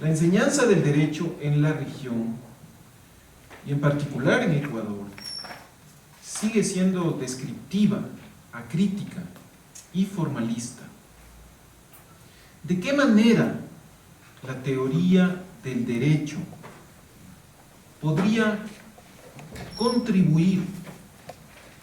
La enseñanza del derecho en la región, y en particular en Ecuador, sigue siendo descriptiva, acrítica y formalista. ¿De qué manera la teoría del derecho podría contribuir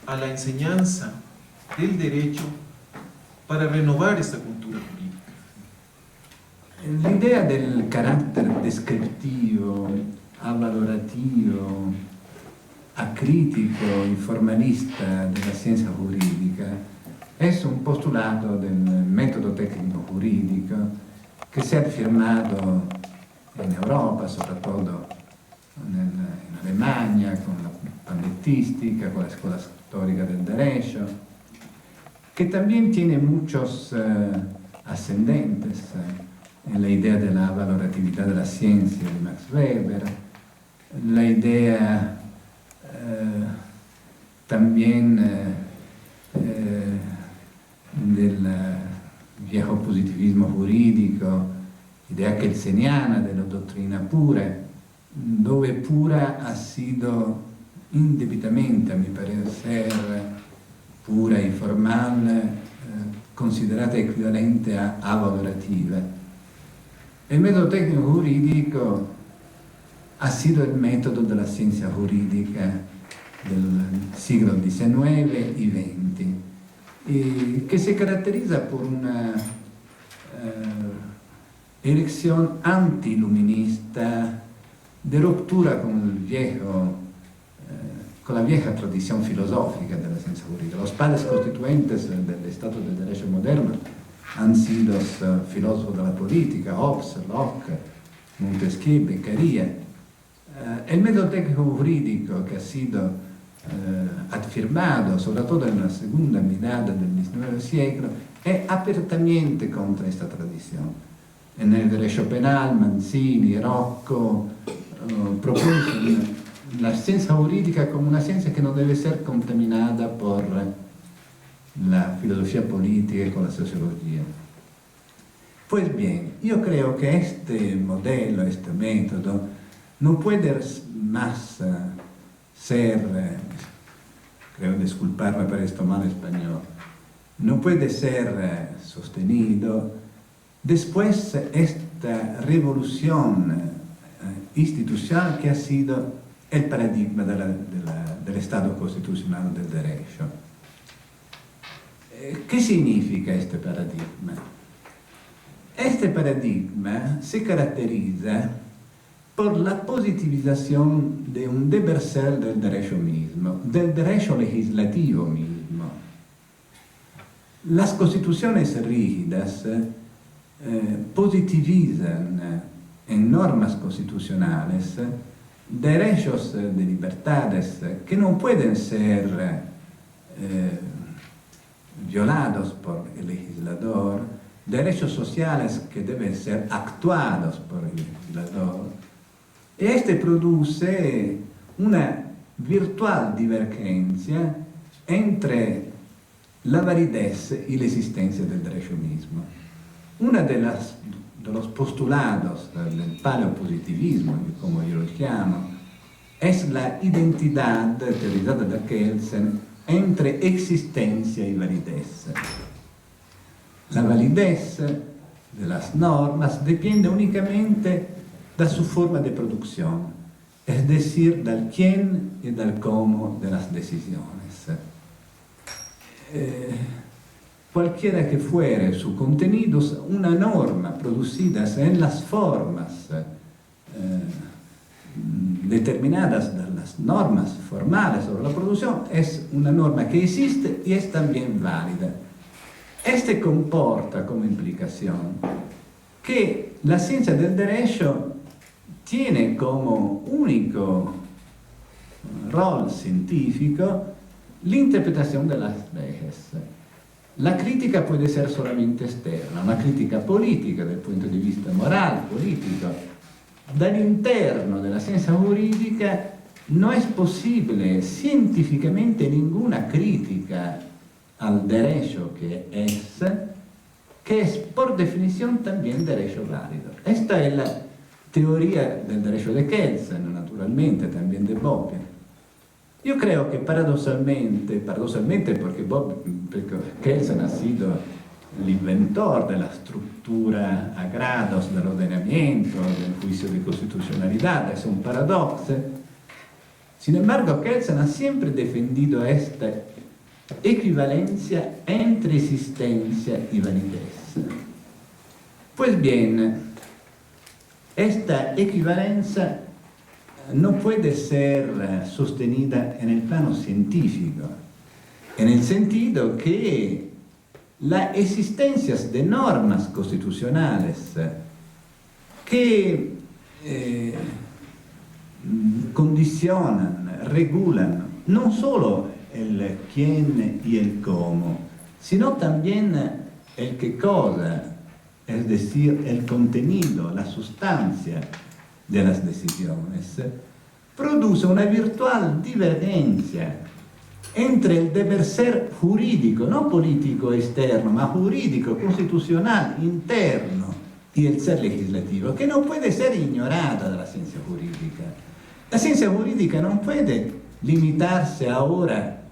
a la enseñanza del derecho para renovar esta cultura jurídica? L'idea del carattere descrittivo, avvalorativo, acritico y formalista de la ciencia jurídica es un postulato del método técnico jurídico que se ha afirmado en Europa, soprattutto in Alemania, con la pandettistica, con la escuela histórica del derecho, que también tiene muchos ascendentes en la idea de la valoratividad de la ciencia de Max Weber, la idea también del viejo positivismo giuridico, idea kelseniana della dottrina pura, dove pura ha sido indebitamente, a mi parecer, pura y formal, considerata equivalente a avalorativa. El método técnico jurídico ha sido el método de la ciencia jurídica del siglo XIX y XX, que se caracteriza por una elección antiluminista de ruptura con la vieja tradición filosófica de la ciencia jurídica. Los padres constituentes del Estado del Derecho moderno han sido filósofos de la política, Hobbes, Locke, Montesquieu, Beccaria. El método técnico jurídico que ha sido afirmado, sobre todo en la segunda mitad del XIX siglo, es abiertamente contra esta tradición. En el derecho penal, Manzini, Rocco proponen la ciencia jurídica como una ciencia que no debe ser contaminada por la filosofía política y con la sociología. Pues bien, yo creo que este modelo, este método, no puede más ser, creo disculparme por esto mal español, no puede ser sostenido después de esta revolución institucional que ha sido el paradigma del Estado constitucional del derecho. ¿Qué significa este paradigma? Este paradigma se caracteriza por la positivización de un deber ser del derecho mismo, del derecho legislativo mismo. Las constituciones rígidas positivizan en normas constitucionales derechos de libertades que no pueden ser violados por el legislador, derechos sociales que deben ser actuados por el legislador. Este produce una virtual divergencia entre la validez y la existencia del derecho mismo. Uno de los postulados del paleopositivismo, como yo lo llamo, es la identidad teorizada de Kelsen entre existencia y validez. La validez de las normas depende únicamente de su forma de producción, es decir, del quién y del cómo de las decisiones. Cualquiera que fuere su contenido, una norma producida en las formas determinadas de las normas formales sobre la producción, es una norma que existe y es también válida. Este comporta como implicación que la ciencia del derecho tiene como único rol científico l'interpretazione de las leyes. La crítica puede ser solamente externa, una crítica política del punto de vista moral, político. Dall'interno della ciencia jurídica no es posible científicamente ninguna crítica al derecho que es por definición también derecho válido. Esta es teoría del derecho de Kelsen, naturalmente, también de Bobbio. Yo creo que paradossalmente porque Kelsen ha sido el inventor de la estructura a grados del ordenamiento, del juicio de constitucionalidad, es un paradoxo. Sin embargo, Kelsen ha siempre defendido esta equivalencia entre existencia y validez. Pues bien, esta equivalencia no puede ser sostenida en el plano científico, en el sentido que las existencias de normas constitucionales que condicionan, regulan no solo el quién y el cómo, sino también el qué cosa, es decir, el contenido, la sustancia de las decisiones, produce una virtual divergencia entre el deber ser jurídico, no político externo, ma jurídico, constitucional, interno, y el ser legislativo, que no puede ser ignorada de la ciencia jurídica. La ciencia jurídica no puede limitarse ahora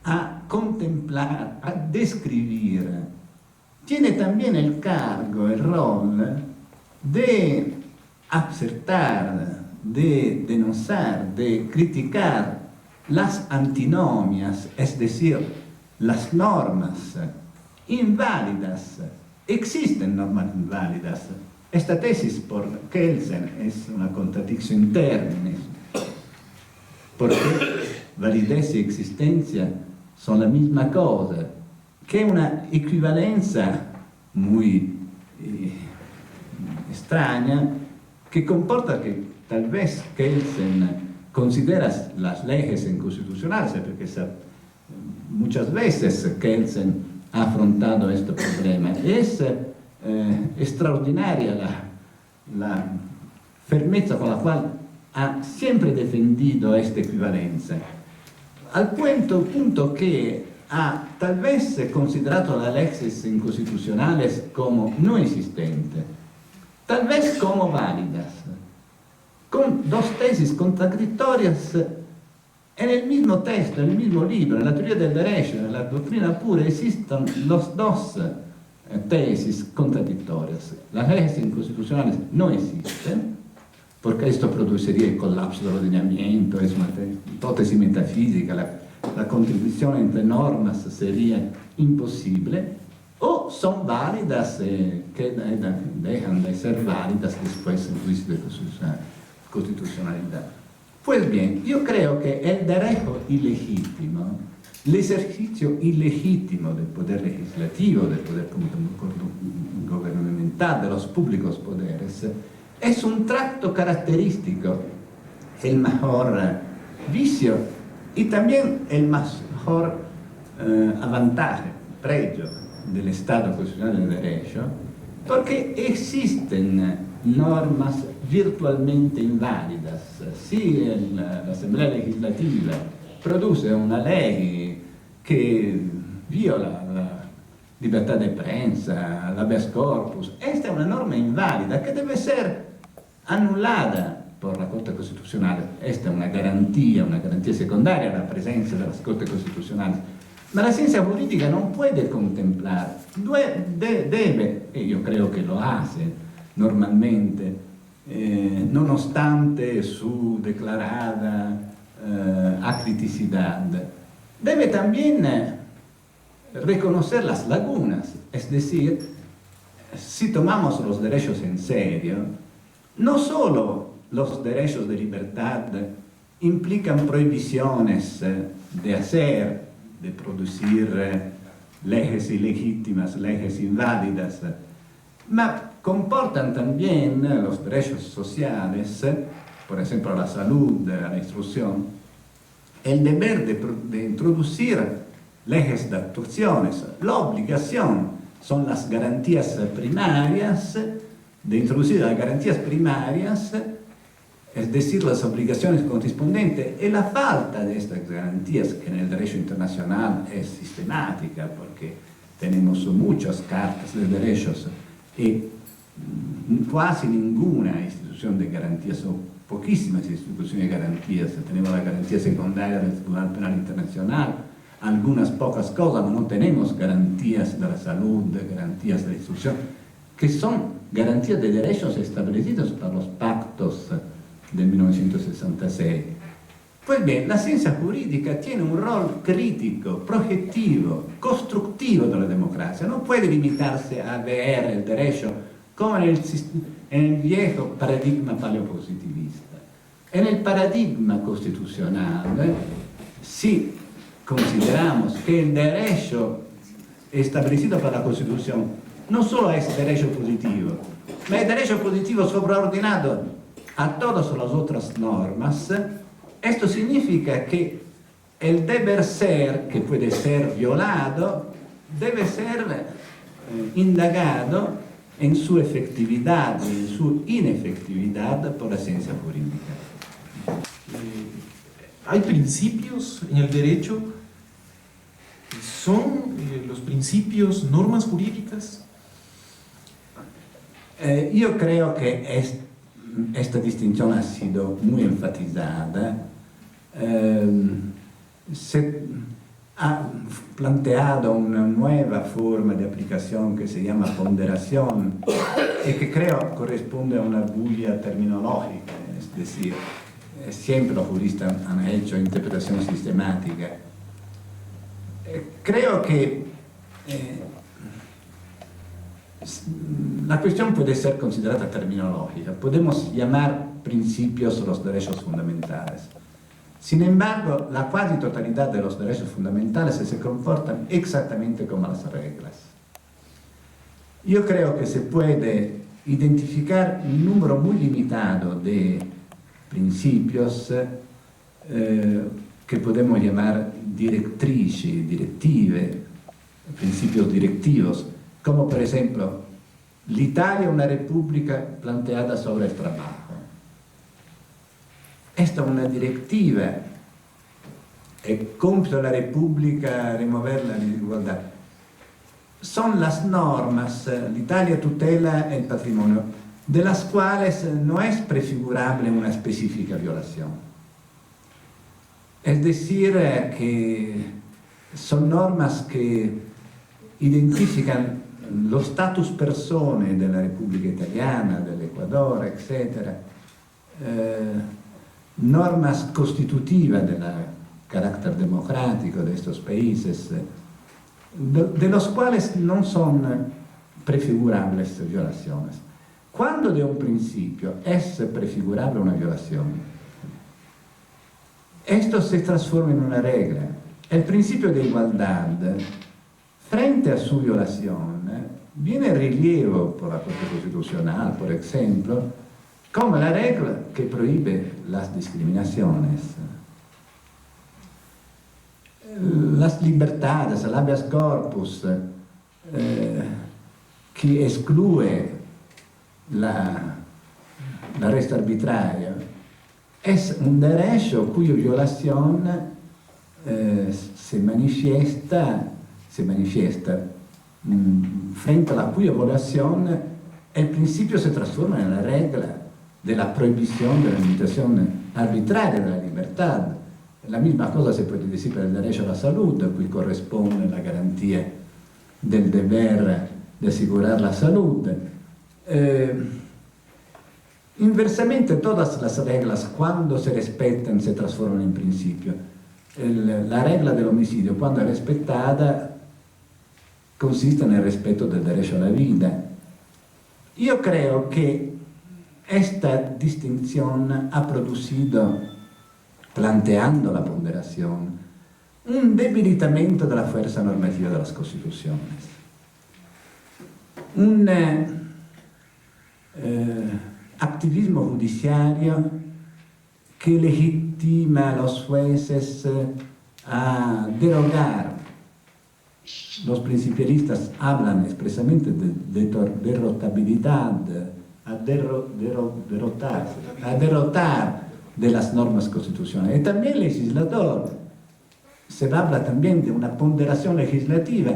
a contemplar, a describir. Tiene también el cargo, el rol de acertar, de denunciar, de criticar las antinomias, es decir, las normas inválidas. Existen normas inválidas. Esta tesis por Kelsen es una contradicción in terminis, porque validez y existencia son la misma cosa, que una equivalencia muy extraña, que comporta que tal vez Kelsen considera las leyes inconstitucionales, porque muchas veces Kelsen ha afrontado este problema. Es extraordinaria la firmeza con la cual ha siempre defendido esta equivalencia, al punto que ha tal vez considerato las leyes inconstitucionales como no existentes, tal vez como válidas, con dos tesis contradictorias en el mismo texto, en el mismo libro. En la teoría del derecho, en la doctrina pura, existen los dos tesis contradictorias. Las leyes inconstitucionales no existen, porque esto produciría el colapso del ordenamiento, es una hipótesis metafísica, la contradicción entre normas sería imposible, o son válidas que dejan de ser válidas después del juicio de constitucionalidad. Pues bien, yo creo que el derecho ilegítimo, el ejercicio ilegítimo del poder legislativo, del poder gubernamental, de los públicos poderes, es un tracto característico, el mejor vicio y también el mejor avantaje, pregio del Estado constitucional del derecho, porque existen normas virtualmente inválidas. Si la Asamblea Legislativa produce una ley que viola la libertà de prensa, l'habeas corpus, esta es una norma inválida que debe ser anulada por la Corte Constitucional. Esta es una garantía secundaria a la presencia de las Cortes Constitucionales. Ma la ciencia jurídica non può contemplare, deve, e io credo che lo hace normalmente, nonostante su declarada acriticidad, debe también reconocer las lagunas, es decir, si tomamos los derechos en serio, no solo los derechos de libertad implican prohibiciones de hacer, de producir leyes ilegítimas, leyes inválidas, ma comportan también los derechos sociales, por ejemplo, a la salud, a la instrucción, el deber de introducir leyes de actuaciones, la obligación son las garantías primarias, de introducir las garantías primarias, es decir, las obligaciones correspondientes, y la falta de estas garantías, que en el derecho internacional es sistemática, porque tenemos muchas cartas de derechos y casi ninguna institución institución de garantías, son poquísimas instituciones de garantías. Tenemos la garantía secundaria del Tribunal Penal Internacional, algunas pocas cosas, pero no tenemos garantías de la salud, garantías de la instrucción, que son garantías de derechos establecidos por los pactos de 1966. Pues bien, la ciencia jurídica tiene un rol crítico, proyectivo, constructivo de la democracia. No puede limitarse a ver el derecho como en el viejo paradigma paleopositivista. En el paradigma constitucional, si consideramos que el derecho establecido por la Constitución no solo es derecho positivo, pero es derecho positivo sobreordinado a todas las otras normas. Esto significa que el deber ser, que puede ser violado, debe ser indagado en su efectividad y en su inefectividad por la ciencia jurídica. Hay principios en el derecho que son los principios, normas jurídicas. Yo creo que esta distinción ha sido muy enfatizada. Se ha planteado una nueva forma de aplicación que se llama ponderación y que creo corresponde a una bulla terminológica, es decir, siempre los juristas han hecho interpretación sistemática. Creo que la cuestión puede ser considerada terminológica. Podemos llamar principios los derechos fundamentales. Sin embargo, la casi totalidad de los derechos fundamentales se comportan exactamente como las reglas. Yo creo que se puede identificar un número muy limitado de principios que podemos llamar directive, principios directivos, como por ejemplo, l'Italia è una repubblica planteada sobre el trabajo. Esta es una directiva, es compito de la República remover la desigualdad. Son las normas, l'Italia tutela el patrimonio, de las cuales no es prefigurable una específica violación. Es decir, que son normas que identifican lo status persone della Repubblica Italiana, dell'Ecuador, etc., normas constitutivas del carácter democrático de estos países, de los cuales no son prefigurables violaciones. Cuando de un principio es prefigurable una violación, esto se transforma en una regla. El principio de igualdad, frente a su violación, viene en rilievo por la Corte Constitucional, por ejemplo, como la regla que prohíbe las discriminaciones. Las libertades, el habeas corpus, que excluye la arresto arbitrario, es un derecho cuya violación se manifiesta frente a la cuya violación el principio se transforma en la regla de la prohibición de la limitación arbitraria de la libertad. La misma cosa se puede decir per il derecho a la salud, a cui corrisponde la garantía del deber de asegurar la salud. Inversamente, todas las reglas, cuando se respetan, se transforman en principio. La regla del homicidio, cuando es respetada, consiste en el respeto del derecho a la vida. Yo creo que esta distinción ha producido, planteando la ponderación, un debilitamiento de la fuerza normativa de las constituciones, un activismo judiciario que legitima a los jueces a derogar. Los principialistas hablan expresamente de derrotabilidad, a derrotar de las normas constitucionales. Y también el legislador, se habla también de una ponderación legislativa.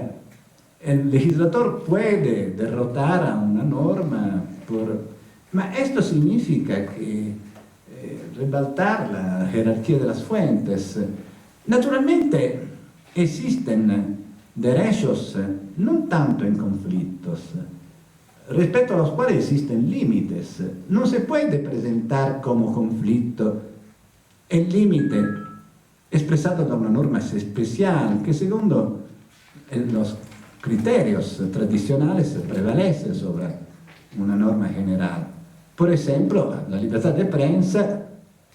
El legislador puede derrotar a una norma por Ma esto significa que ribaltar la jerarquía de las fuentes. Naturalmente existen derechos no tanto en conflictos, respecto a los cuales existen límites. No se puede presentar como conflicto el límite expresado da una norma especial que segundo los criterios tradicionales prevalece sobre una norma general. Por ejemplo, la libertad de prensa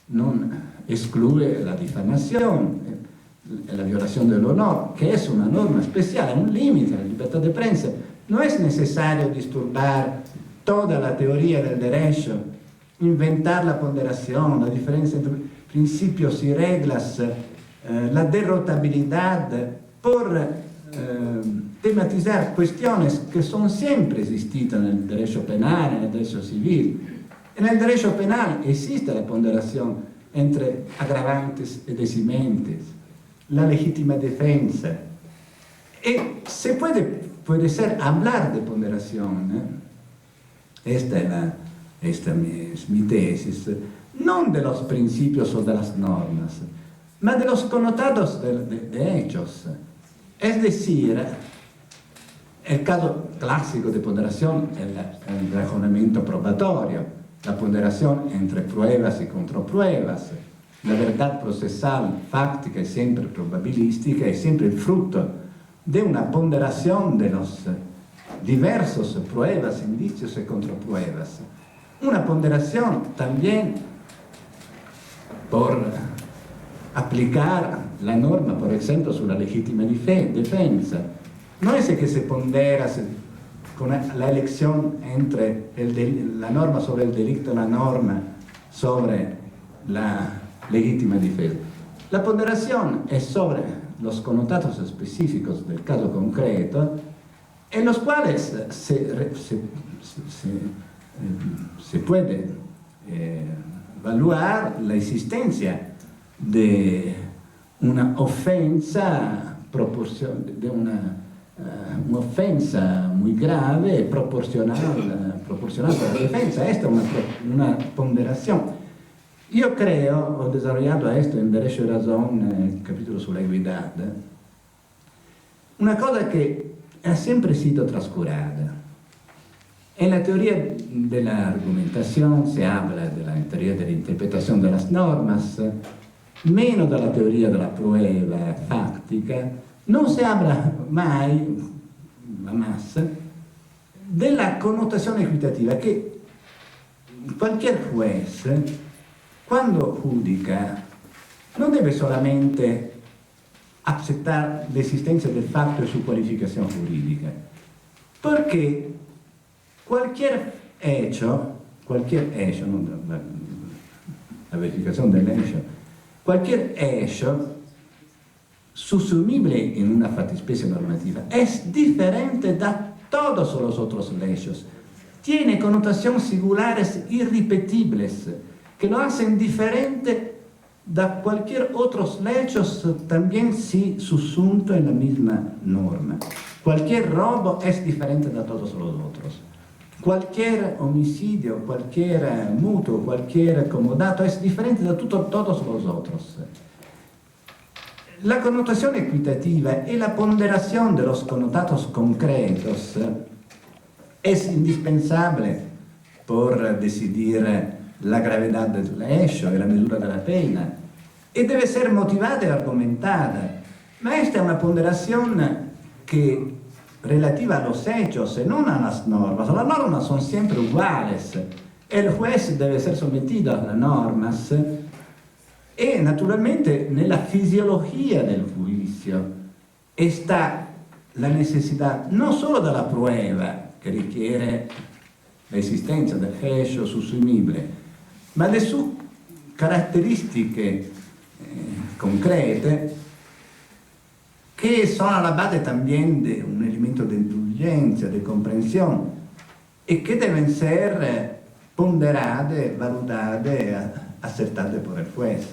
no excluye la difamación, la violación del honor, que es una norma especial, un límite a la libertad de prensa. No es necesario disturbar toda la teoría del derecho, inventar la ponderación, la diferencia entre principios y reglas, la derrotabilidad, por tematizar cuestiones que son siempre existidas en el derecho penal, en el derecho civil. En el derecho penal existe la ponderación entre agravantes y eximentes, la legítima defensa. Y se puede ser hablar de ponderación. Esta es mi tesis, no de los principios o de las normas, ma de los connotados de hechos. Es decir, el caso clásico de ponderación es el razonamiento probatorio, la ponderación entre pruebas y contrapruebas. La verdad procesal, fáctica y siempre probabilística es siempre el fruto de una ponderación de los diversos pruebas, indicios y contrapruebas. Una ponderación también por aplicar la norma, por ejemplo, sulla legittima difesa. No es que se pondera con la elección entre la norma sobre el delito y la norma sobre la legittima difesa. La ponderación es sobre los connotados específicos del caso concreto, en los cuales se puede evaluar la existencia de una ofensa una ofensa muy grave, proporcional a la defensa. Esta es una ponderación. Yo creo, ho desarrollado esto en Derecho y Razón, el capítulo sulla equidad, una cosa que ha siempre sido trascurada. En la teoría de la argumentación se habla de la teoría de la interpretación de las normas, menos de la teoría de la prueba fáctica. No se habla mai, más, de la connotación equitativa, que cualquier juez, cuando judica, no debe solamente aceptar la existencia del facto y su cualificación jurídica, porque cualquier hecho, no, la verificación del hecho, cualquier hecho susumible en una fattispecie normativa es diferente de todos los otros hechos. Tiene connotaciones singulares irrepetibles que lo hacen diferente de cualquier otros hechos también si susunto en la misma norma. Cualquier robo es diferente de todos los otros. Cualquier homicidio, cualquier mutuo, cualquier comodato es diferente de todos los otros. La connotación equitativa y la ponderación de los connotados concretos es indispensable por decidir la gravedad del hecho y la misura de la pena, y debe ser motivada y argumentada. Ma esta es una ponderación que relativa a los hechos y no a las normas. Las normas son siempre iguales. El juez debe ser sometido a las normas. E naturalmente nella fisiologia del giudizio sta la necessità non solo della prueba che richiede l'esistenza del hecho susumibile, ma le sue caratteristiche concrete che sono alla base también de un elemento de indulgencia, de comprensión, e che deben ser ponderate, valutate, acertate por el juez.